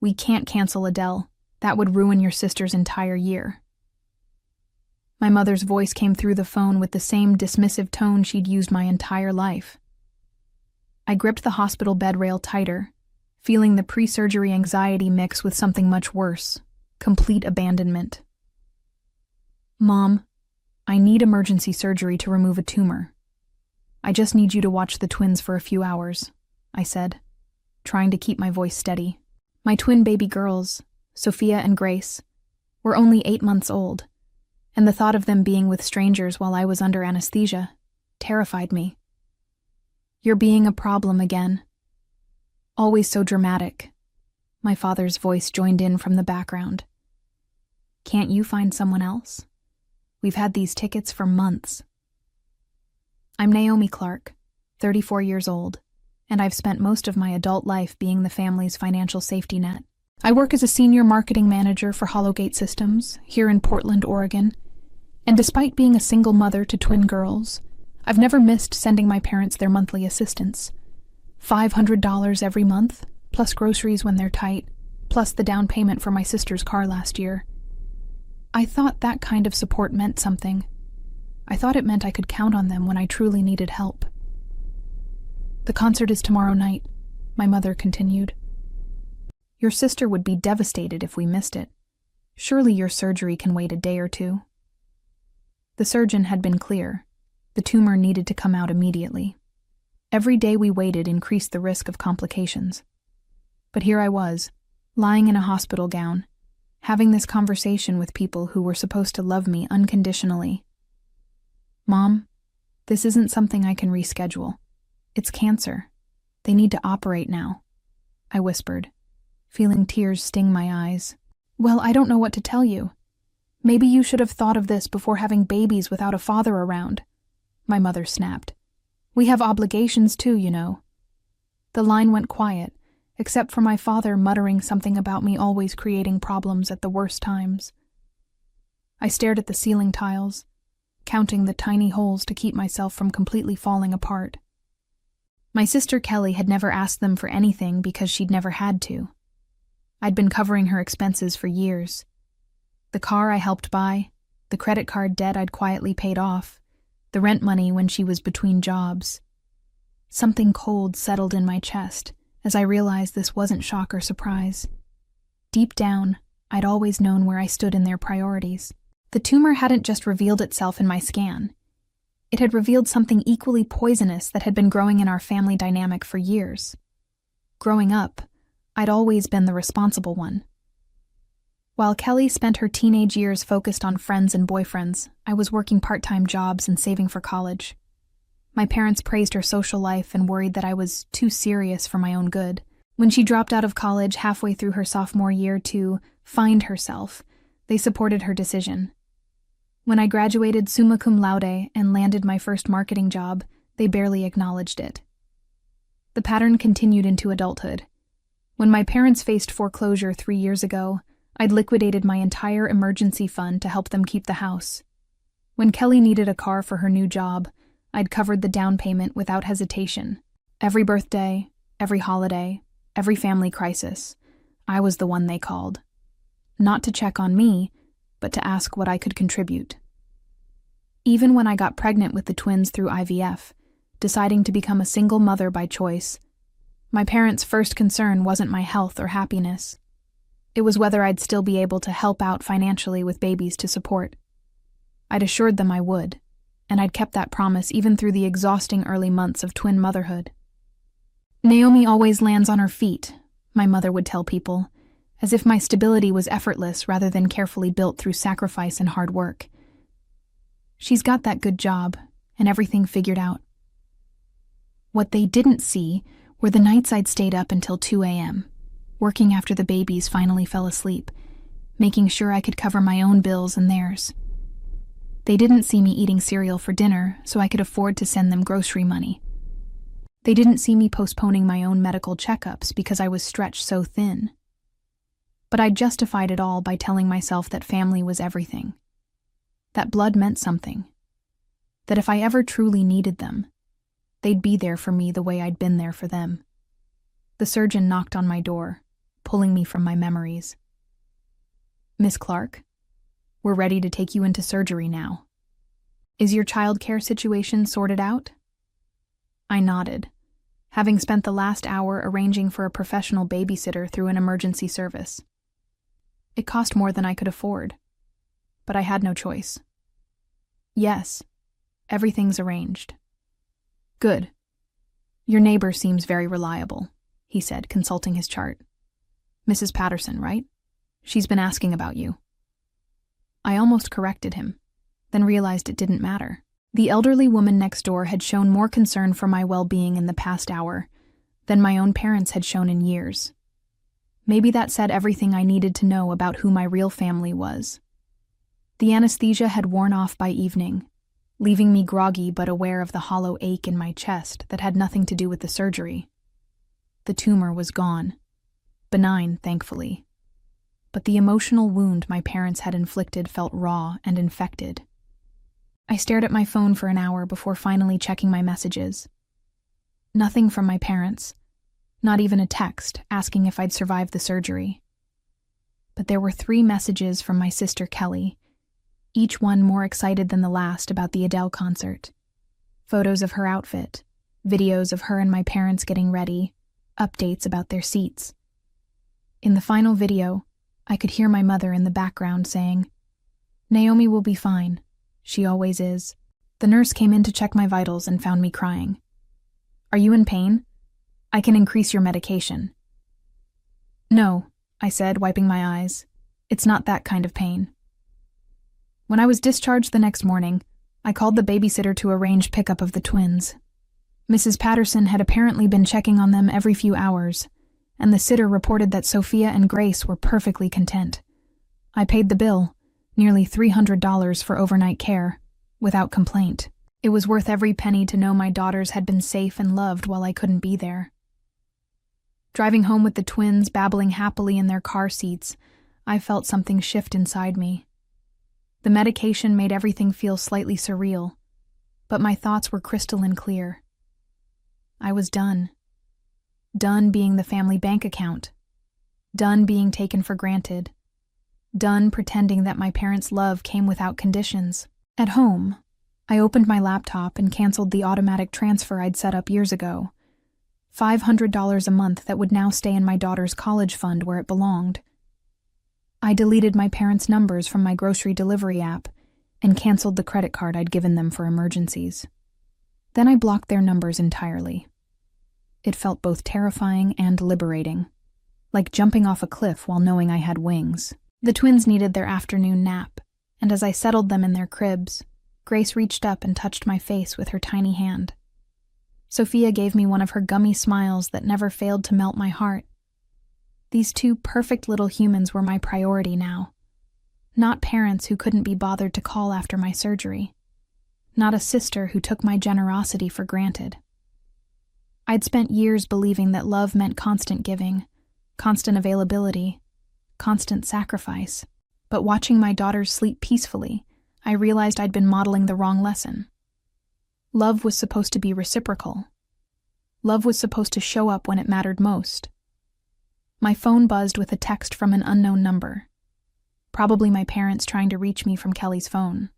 "We can't cancel Adele. That would ruin your sister's entire year." My mother's voice came through the phone with the same dismissive tone she'd used my entire life. I gripped the hospital bed rail tighter, feeling the pre-surgery anxiety mix with something much worse, complete abandonment. "Mom, I need emergency surgery to remove a tumor. I just need you to watch the twins for a few hours," I said, trying to keep my voice steady. My twin baby girls, Sophia and Grace, were only 8 months old, and the thought of them being with strangers while I was under anesthesia terrified me. "You're being a problem again. Always so dramatic." My father's voice joined in from the background. "Can't you find someone else? We've had these tickets for months." I'm Naomi Clark, 34 years old, and I've spent most of my adult life being the family's financial safety net. I work as a senior marketing manager for Hollowgate Systems here in Portland, Oregon, and despite being a single mother to twin girls, I've never missed sending my parents their monthly assistance. $500 every month, plus groceries when they're tight, plus the down payment for my sister's car last year. I thought that kind of support meant something. I thought it meant I could count on them when I truly needed help. "The concert is tomorrow night," my mother continued. "Your sister would be devastated if we missed it. Surely your surgery can wait a day or two." The surgeon had been clear. The tumor needed to come out immediately. Every day we waited increased the risk of complications. But here I was, lying in a hospital gown, having this conversation with people who were supposed to love me unconditionally. "Mom, this isn't something I can reschedule. It's cancer. They need to operate now," I whispered, feeling tears sting my eyes. "Well, I don't know what to tell you. Maybe you should have thought of this before having babies without a father around," my mother snapped. "We have obligations too, you know." The line went quiet, except for my father muttering something about me always creating problems at the worst times. I stared at the ceiling tiles, counting the tiny holes to keep myself from completely falling apart. My sister Kelly had never asked them for anything because she'd never had to. I'd been covering her expenses for years. The car I helped buy, the credit card debt I'd quietly paid off, the rent money when she was between jobs. Something cold settled in my chest as I realized this wasn't shock or surprise. Deep down, I'd always known where I stood in their priorities. The tumor hadn't just revealed itself in my scan. It had revealed something equally poisonous that had been growing in our family dynamic for years. Growing up, I'd always been the responsible one. While Kelly spent her teenage years focused on friends and boyfriends, I was working part-time jobs and saving for college. My parents praised her social life and worried that I was too serious for my own good. When she dropped out of college halfway through her sophomore year to find herself, they supported her decision. When I graduated summa cum laude and landed my first marketing job, they barely acknowledged it. The pattern continued into adulthood. When my parents faced foreclosure 3 years ago, I'd liquidated my entire emergency fund to help them keep the house. When Kelly needed a car for her new job, I'd covered the down payment without hesitation. Every birthday, every holiday, every family crisis, I was the one they called. Not to check on me, but to ask what I could contribute. Even when I got pregnant with the twins through IVF, deciding to become a single mother by choice, my parents' first concern wasn't my health or happiness. It was whether I'd still be able to help out financially with babies to support. I'd assured them I would, and I'd kept that promise even through the exhausting early months of twin motherhood. "Naomi always lands on her feet," my mother would tell people, as if my stability was effortless rather than carefully built through sacrifice and hard work. "She's got that good job, and everything figured out." What they didn't see were the nights I'd stayed up until 2 a.m., working after the babies finally fell asleep, making sure I could cover my own bills and theirs. They didn't see me eating cereal for dinner so I could afford to send them grocery money. They didn't see me postponing my own medical checkups because I was stretched so thin. But I justified it all by telling myself that family was everything. That blood meant something. That if I ever truly needed them, they'd be there for me the way I'd been there for them. The surgeon knocked on my door, pulling me from my memories. "Miss Clark, we're ready to take you into surgery now. Is your childcare situation sorted out?" I nodded, having spent the last hour arranging for a professional babysitter through an emergency service. It cost more than I could afford, but I had no choice. "Yes, everything's arranged." "Good. Your neighbor seems very reliable," he said, consulting his chart. "Mrs. Patterson, right? She's been asking about you." I almost corrected him, then realized it didn't matter. The elderly woman next door had shown more concern for my well-being in the past hour than my own parents had shown in years. Maybe that said everything I needed to know about who my real family was. The anesthesia had worn off by evening, leaving me groggy but aware of the hollow ache in my chest that had nothing to do with the surgery. The tumor was gone. Benign, thankfully. But the emotional wound my parents had inflicted felt raw and infected. I stared at my phone for an hour before finally checking my messages. Nothing from my parents, not even a text asking if I'd survived the surgery. But there were 3 messages from my sister Kelly, each one more excited than the last about the Adele concert. Photos of her outfit, videos of her and my parents getting ready, updates about their seats. In the final video, I could hear my mother in the background saying, "Naomi will be fine. She always is." The nurse came in to check my vitals and found me crying. "Are you in pain? I can increase your medication." "No," I said, wiping my eyes. "It's not that kind of pain." When I was discharged the next morning, I called the babysitter to arrange pickup of the twins. Mrs. Patterson had apparently been checking on them every few hours, and the sitter reported that Sophia and Grace were perfectly content. I paid the bill, nearly $300 for overnight care, without complaint. It was worth every penny to know my daughters had been safe and loved while I couldn't be there. Driving home with the twins babbling happily in their car seats, I felt something shift inside me. The medication made everything feel slightly surreal, but my thoughts were crystalline clear. I was done. Done being the family bank account. Done being taken for granted. Done pretending that my parents' love came without conditions. At home, I opened my laptop and canceled the automatic transfer I'd set up years ago. $500 a month that would now stay in my daughter's college fund where it belonged. I deleted my parents' numbers from my grocery delivery app and canceled the credit card I'd given them for emergencies. Then I blocked their numbers entirely. It felt both terrifying and liberating, like jumping off a cliff while knowing I had wings. The twins needed their afternoon nap, and as I settled them in their cribs, Grace reached up and touched my face with her tiny hand. Sophia gave me one of her gummy smiles that never failed to melt my heart. These 2 perfect little humans were my priority now. Not parents who couldn't be bothered to call after my surgery. Not a sister who took my generosity for granted. I'd spent years believing that love meant constant giving, constant availability, constant sacrifice. But watching my daughters sleep peacefully, I realized I'd been modeling the wrong lesson. Love was supposed to be reciprocal. Love was supposed to show up when it mattered most. My phone buzzed with a text from an unknown number. Probably my parents trying to reach me from Kelly's phone.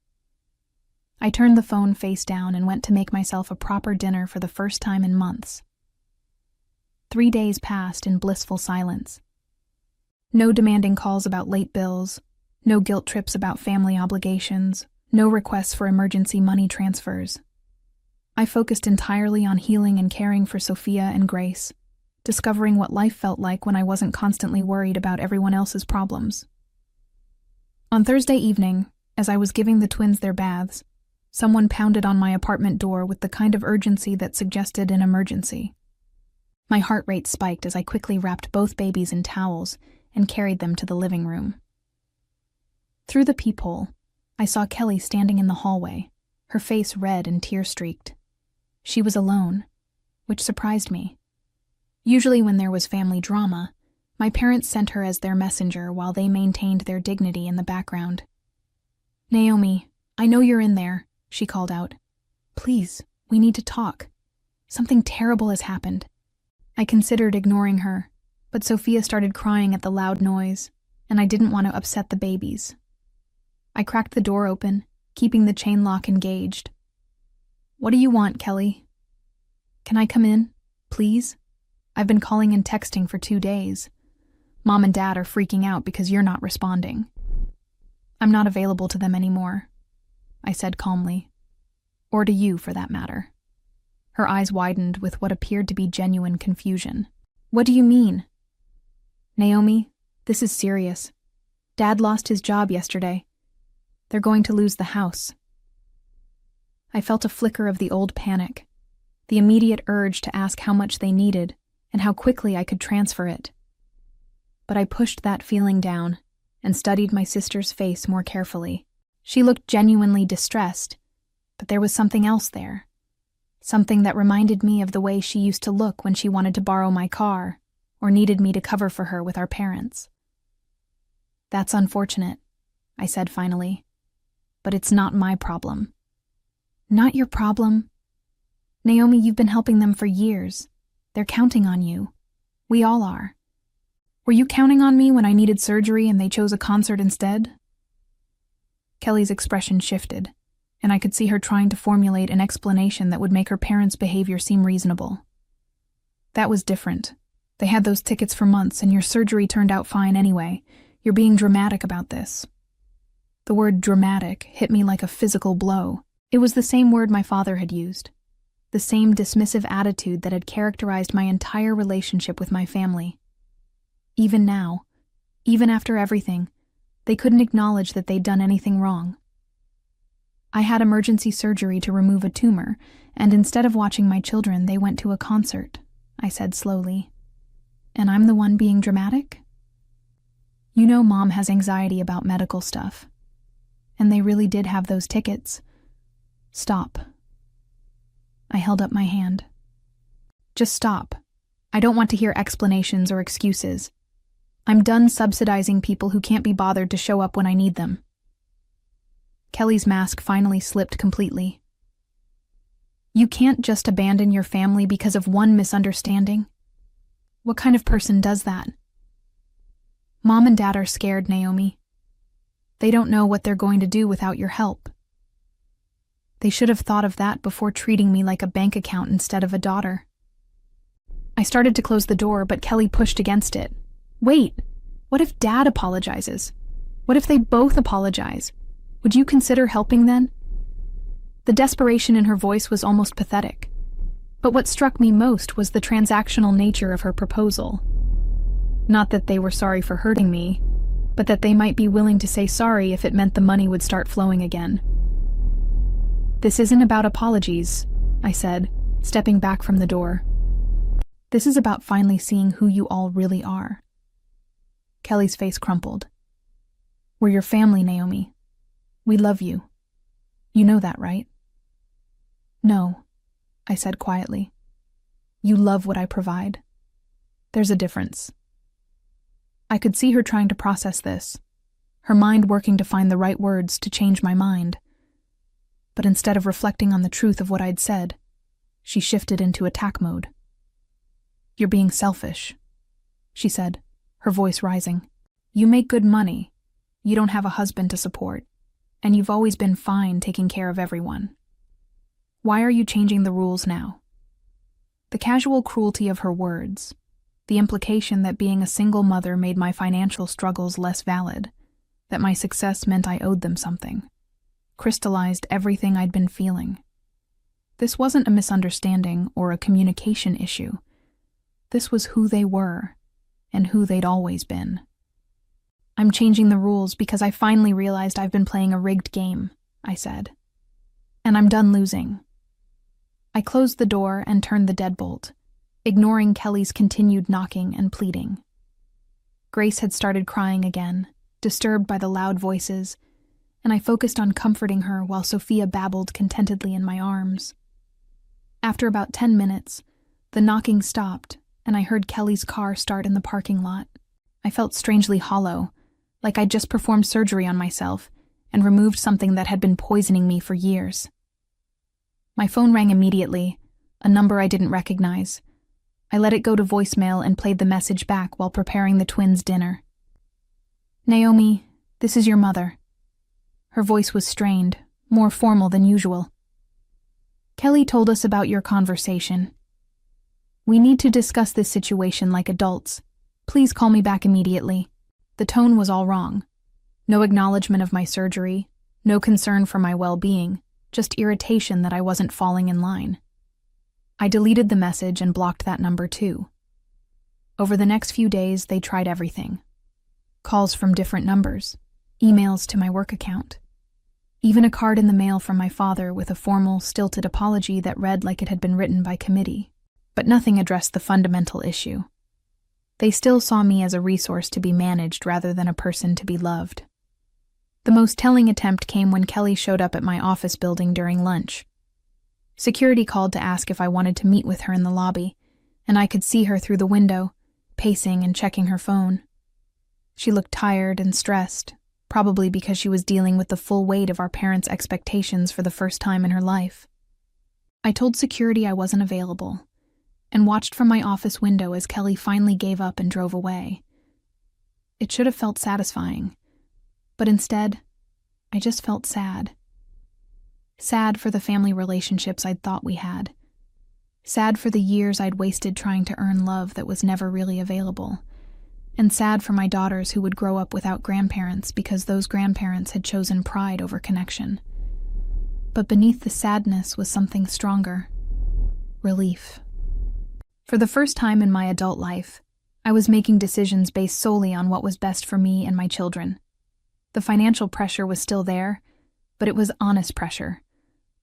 I turned the phone face down and went to make myself a proper dinner for the first time in months. 3 days passed in blissful silence. No demanding calls about late bills, no guilt trips about family obligations, no requests for emergency money transfers. I focused entirely on healing and caring for Sophia and Grace, discovering what life felt like when I wasn't constantly worried about everyone else's problems. On Thursday evening, as I was giving the twins their baths, someone pounded on my apartment door with the kind of urgency that suggested an emergency. My heart rate spiked as I quickly wrapped both babies in towels and carried them to the living room. Through the peephole, I saw Kelly standing in the hallway, her face red and tear-streaked. She was alone, which surprised me. Usually when there was family drama, my parents sent her as their messenger while they maintained their dignity in the background. "Naomi, I know you're in there," she called out. "Please, we need to talk. Something terrible has happened." I considered ignoring her, But Sophia started crying at the loud noise, and I didn't want to upset the babies. I cracked the door open, keeping the chain lock engaged. "What do you want, Kelly?" "Can I come in, please? I've been calling and texting for 2 days. Mom and Dad are freaking out because you're not responding." "I'm not available to them anymore," I said calmly. "Or to you, for that matter." Her eyes widened with what appeared to be genuine confusion. "What do you mean?" "Naomi, this is serious. Dad lost his job yesterday. They're going to lose the house." I felt a flicker of the old panic, the immediate urge to ask how much they needed and how quickly I could transfer it. But I pushed that feeling down and studied my sister's face more carefully. She looked genuinely distressed, but there was something else there. Something that reminded me of the way she used to look when she wanted to borrow my car or needed me to cover for her with our parents. "That's unfortunate," I said finally, "but it's not my problem." "Not your problem? Naomi, you've been helping them for years. They're counting on you. We all are. Were you counting on me when I needed surgery and they chose a concert instead?" Kelly's expression shifted, and I could see her trying to formulate an explanation that would make her parents' behavior seem reasonable. "That was different. They had those tickets for months, and your surgery turned out fine anyway. You're being dramatic about this." The word dramatic hit me like a physical blow. It was the same word my father had used, the same dismissive attitude that had characterized my entire relationship with my family. Even now, even after everything, they couldn't acknowledge that they'd done anything wrong. "I had emergency surgery to remove a tumor, and instead of watching my children, they went to a concert," I said slowly. "And I'm the one being dramatic?" "You know Mom has anxiety about medical stuff. And they really did have those tickets." "Stop." I held up my hand. "Just stop. I don't want to hear explanations or excuses. I'm done subsidizing people who can't be bothered to show up when I need them." Kelly's mask finally slipped completely. "You can't just abandon your family because of one misunderstanding. What kind of person does that?" "Mom and Dad are scared, Naomi. They don't know what they're going to do without your help. They should have thought of that before treating me like a bank account instead of a daughter." I started to close the door, but Kelly pushed against it. "Wait, what if Dad apologizes? What if they both apologize? Would you consider helping then?" The desperation in her voice was almost pathetic. But what struck me most was the transactional nature of her proposal. Not that they were sorry for hurting me, but that they might be willing to say sorry if it meant the money would start flowing again. "This isn't about apologies," I said, stepping back from the door. "This is about finally seeing who you all really are." Kelly's face crumpled. "We're your family, Naomi. We love you. You know that, right?" "No," I said quietly. "You love what I provide. There's a difference." I could see her trying to process this, her mind working to find the right words to change my mind. But instead of reflecting on the truth of what I'd said, she shifted into attack mode. "You're being selfish," she said, her voice rising. "You make good money, you don't have a husband to support, and you've always been fine taking care of everyone. Why are you changing the rules now?" The casual cruelty of her words, the implication that being a single mother made my financial struggles less valid, that my success meant I owed them something, crystallized everything I'd been feeling. This wasn't a misunderstanding or a communication issue. This was who they were, and who they'd always been. "I'm changing the rules because I finally realized I've been playing a rigged game," I said. "And I'm done losing." I closed the door and turned the deadbolt, ignoring Kelly's continued knocking and pleading. Grace had started crying again, disturbed by the loud voices, and I focused on comforting her while Sophia babbled contentedly in my arms. After about 10 minutes, the knocking stopped, and I heard Kelly's car start in the parking lot. I felt strangely hollow, like I'd just performed surgery on myself and removed something that had been poisoning me for years. My phone rang immediately, a number I didn't recognize. I let it go to voicemail and played the message back while preparing the twins' dinner. "Naomi, this is your mother." Her voice was strained, more formal than usual. "Kelly told us about your conversation. We need to discuss this situation like adults. Please call me back immediately." The tone was all wrong. No acknowledgement of my surgery, no concern for my well-being, just irritation that I wasn't falling in line. I deleted the message and blocked that number too. Over the next few days, they tried everything. Calls from different numbers, emails to my work account, even a card in the mail from my father with a formal, stilted apology that read like it had been written by committee. But nothing addressed the fundamental issue. They still saw me as a resource to be managed rather than a person to be loved. The most telling attempt came when Kelly showed up at my office building during lunch. Security called to ask if I wanted to meet with her in the lobby, and I could see her through the window, pacing and checking her phone. She looked tired and stressed, probably because she was dealing with the full weight of our parents' expectations for the first time in her life. I told security I wasn't available, and watched from my office window as Kelly finally gave up and drove away. It should have felt satisfying, but instead, I just felt sad. Sad for the family relationships I'd thought we had. Sad for the years I'd wasted trying to earn love that was never really available. And sad for my daughters who would grow up without grandparents because those grandparents had chosen pride over connection. But beneath the sadness was something stronger. Relief. For the first time in my adult life, I was making decisions based solely on what was best for me and my children. The financial pressure was still there, but it was honest pressure.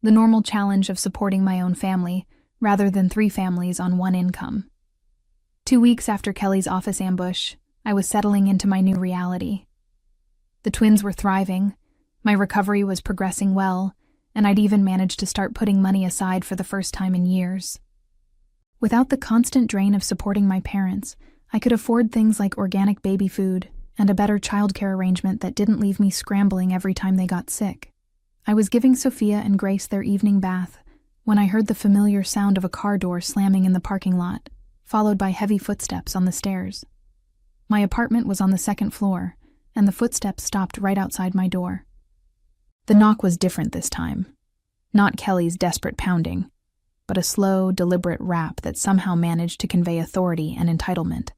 The normal challenge of supporting my own family, rather than 3 families on one income. 2 weeks after Kelly's office ambush, I was settling into my new reality. The twins were thriving, my recovery was progressing well, and I'd even managed to start putting money aside for the first time in years. Without the constant drain of supporting my parents, I could afford things like organic baby food and a better childcare arrangement that didn't leave me scrambling every time they got sick. I was giving Sophia and Grace their evening bath when I heard the familiar sound of a car door slamming in the parking lot, followed by heavy footsteps on the stairs. My apartment was on the 2nd floor, and the footsteps stopped right outside my door. The knock was different this time. Not Kelly's desperate pounding, but a slow, deliberate rap that somehow managed to convey authority and entitlement.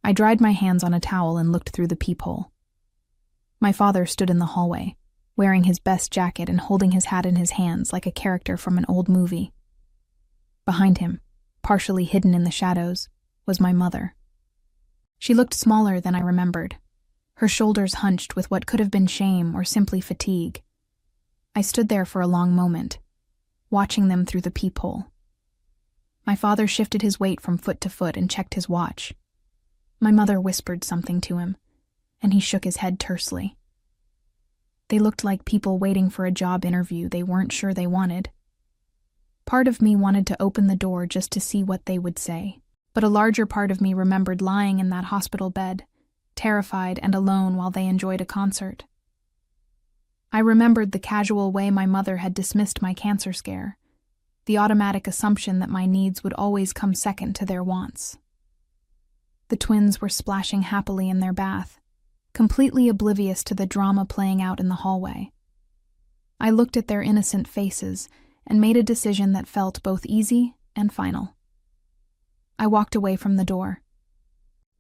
I dried my hands on a towel and looked through the peephole. My father stood in the hallway, wearing his best jacket and holding his hat in his hands like a character from an old movie. Behind him, partially hidden in the shadows, was my mother. She looked smaller than I remembered, her shoulders hunched with what could have been shame or simply fatigue. I stood there for a long moment, watching them through the peephole. My father shifted his weight from foot to foot and checked his watch. My mother whispered something to him, and he shook his head tersely. They looked like people waiting for a job interview they weren't sure they wanted. Part of me wanted to open the door just to see what they would say, but a larger part of me remembered lying in that hospital bed, terrified and alone while they enjoyed a concert. I remembered the casual way my mother had dismissed my cancer scare, the automatic assumption that my needs would always come second to their wants. The twins were splashing happily in their bath, completely oblivious to the drama playing out in the hallway. I looked at their innocent faces and made a decision that felt both easy and final. I walked away from the door.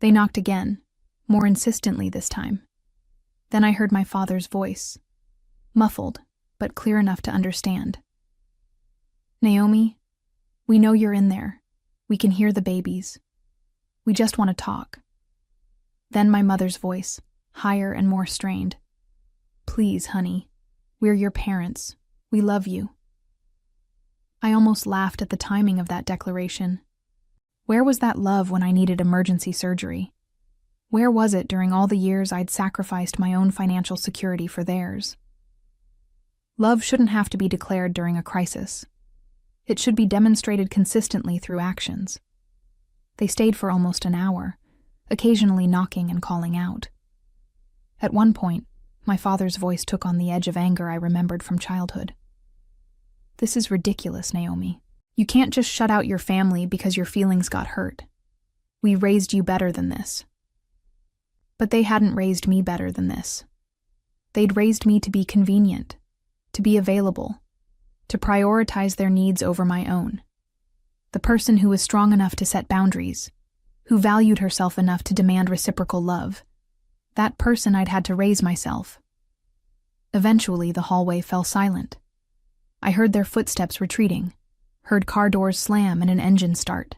They knocked again, more insistently this time. Then I heard my father's voice, muffled, but clear enough to understand. "Naomi, we know you're in there. We can hear the babies. We just want to talk." Then my mother's voice, higher and more strained. "Please, honey. We're your parents. We love you." I almost laughed at the timing of that declaration. Where was that love when I needed emergency surgery? Where was it during all the years I'd sacrificed my own financial security for theirs? Love shouldn't have to be declared during a crisis. It should be demonstrated consistently through actions. They stayed for almost an hour, occasionally knocking and calling out. At one point, my father's voice took on the edge of anger I remembered from childhood. "This is ridiculous, Naomi. You can't just shut out your family because your feelings got hurt. We raised you better than this. But they hadn't raised me better than this. They'd raised me to be convenient, to be available, to prioritize their needs over my own. The person who was strong enough to set boundaries, who valued herself enough to demand reciprocal love. That person I'd had to raise myself. Eventually, the hallway fell silent. I heard their footsteps retreating, heard car doors slam and an engine start.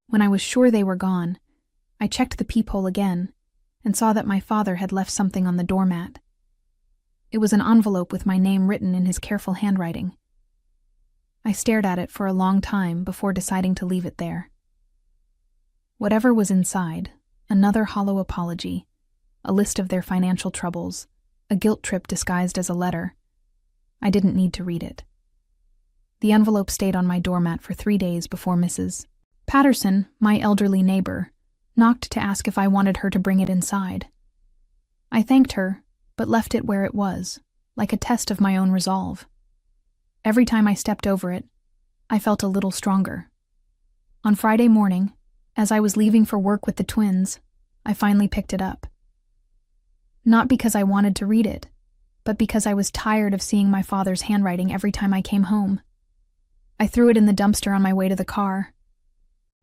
When I was sure they were gone, I checked the peephole again and saw that my father had left something on the doormat. It was an envelope with my name written in his careful handwriting. I stared at it for a long time before deciding to leave it there. Whatever was inside, another hollow apology, a list of their financial troubles, a guilt trip disguised as a letter. I didn't need to read it. The envelope stayed on my doormat for 3 days before Mrs. Patterson, my elderly neighbor, knocked to ask if I wanted her to bring it inside. I thanked her, but left it where it was, like a test of my own resolve. Every time I stepped over it, I felt a little stronger. On Friday morning, as I was leaving for work with the twins, I finally picked it up. Not because I wanted to read it, but because I was tired of seeing my father's handwriting every time I came home. I threw it in the dumpster on my way to the car.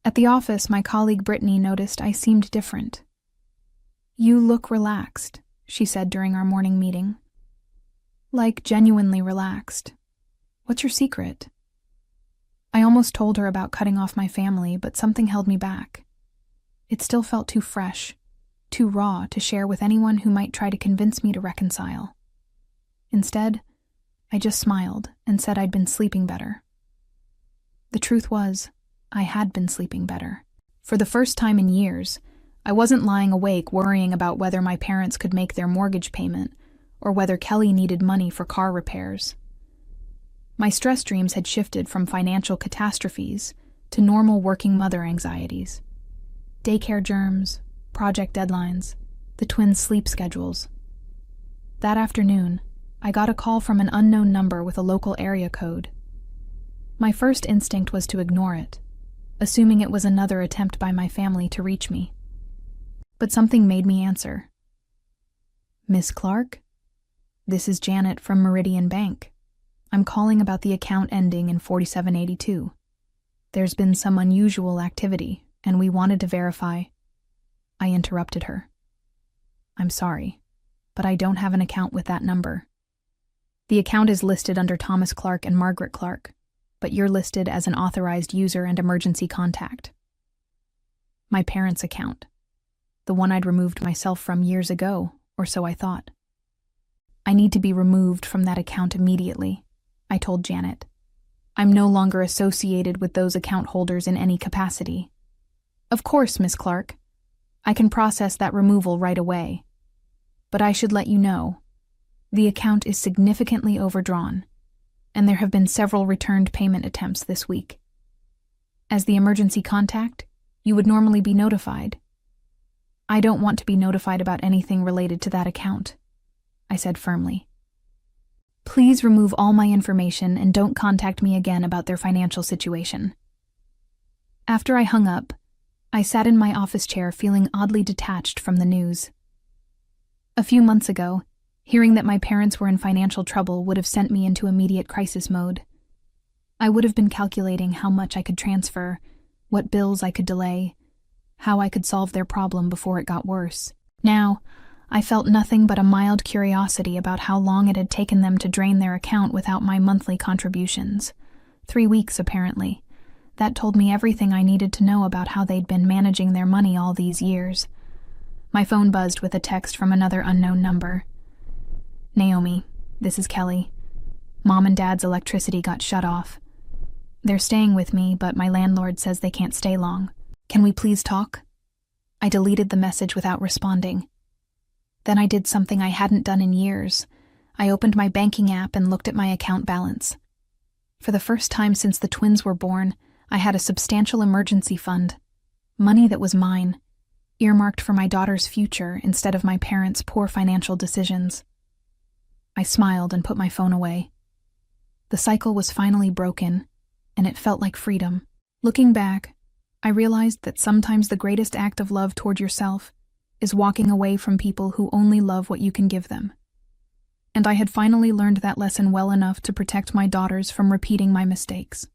At the office, my colleague Brittany noticed I seemed different. "You look relaxed," she said during our morning meeting. Like genuinely relaxed. What's your secret? I almost told her about cutting off my family, but something held me back. It still felt too fresh, too raw to share with anyone who might try to convince me to reconcile. Instead, I just smiled and said I'd been sleeping better. The truth was, I had been sleeping better. For the first time in years, I wasn't lying awake worrying about whether my parents could make their mortgage payment or whether Kelly needed money for car repairs. My stress dreams had shifted from financial catastrophes to normal working mother anxieties. Daycare germs, project deadlines, the twins' sleep schedules. That afternoon, I got a call from an unknown number with a local area code. My first instinct was to ignore it, assuming it was another attempt by my family to reach me. But something made me answer. "Miss Clark? This is Janet from Meridian Bank. I'm calling about the account ending in 4782. There's been some unusual activity, and we wanted to verify." I interrupted her. "I'm sorry, but I don't have an account with that number. The account is listed under Thomas Clark and Margaret Clark, but you're listed as an authorized user and emergency contact." My parents' account. The one I'd removed myself from years ago, or so I thought. "I need to be removed from that account immediately," I told Janet. "I'm no longer associated with those account holders in any capacity." "Of course, Miss Clark. I can process that removal right away. But I should let you know, the account is significantly overdrawn, and there have been several returned payment attempts this week. As the emergency contact, you would normally be notified. I don't want to be notified about anything related to that account," I said firmly. "Please remove all my information and don't contact me again about their financial situation." After I hung up, I sat in my office chair feeling oddly detached from the news. A few months ago, hearing that my parents were in financial trouble would have sent me into immediate crisis mode. I would have been calculating how much I could transfer, what bills I could delay, how I could solve their problem before it got worse. Now, I felt nothing but a mild curiosity about how long it had taken them to drain their account without my monthly contributions. 3 weeks, apparently. That told me everything I needed to know about how they'd been managing their money all these years. My phone buzzed with a text from another unknown number. "Naomi, this is Kelly. Mom and Dad's electricity got shut off. They're staying with me, but my landlord says they can't stay long. Can we please talk?" I deleted the message without responding. Then I did something I hadn't done in years. I opened my banking app and looked at my account balance. For the first time since the twins were born, I had a substantial emergency fund. Money that was mine, earmarked for my daughter's future instead of my parents' poor financial decisions. I smiled and put my phone away. The cycle was finally broken. and it felt like freedom. Looking back, I realized that sometimes the greatest act of love toward yourself is walking away from people who only love what you can give them. And I had finally learned that lesson well enough to protect my daughters from repeating my mistakes.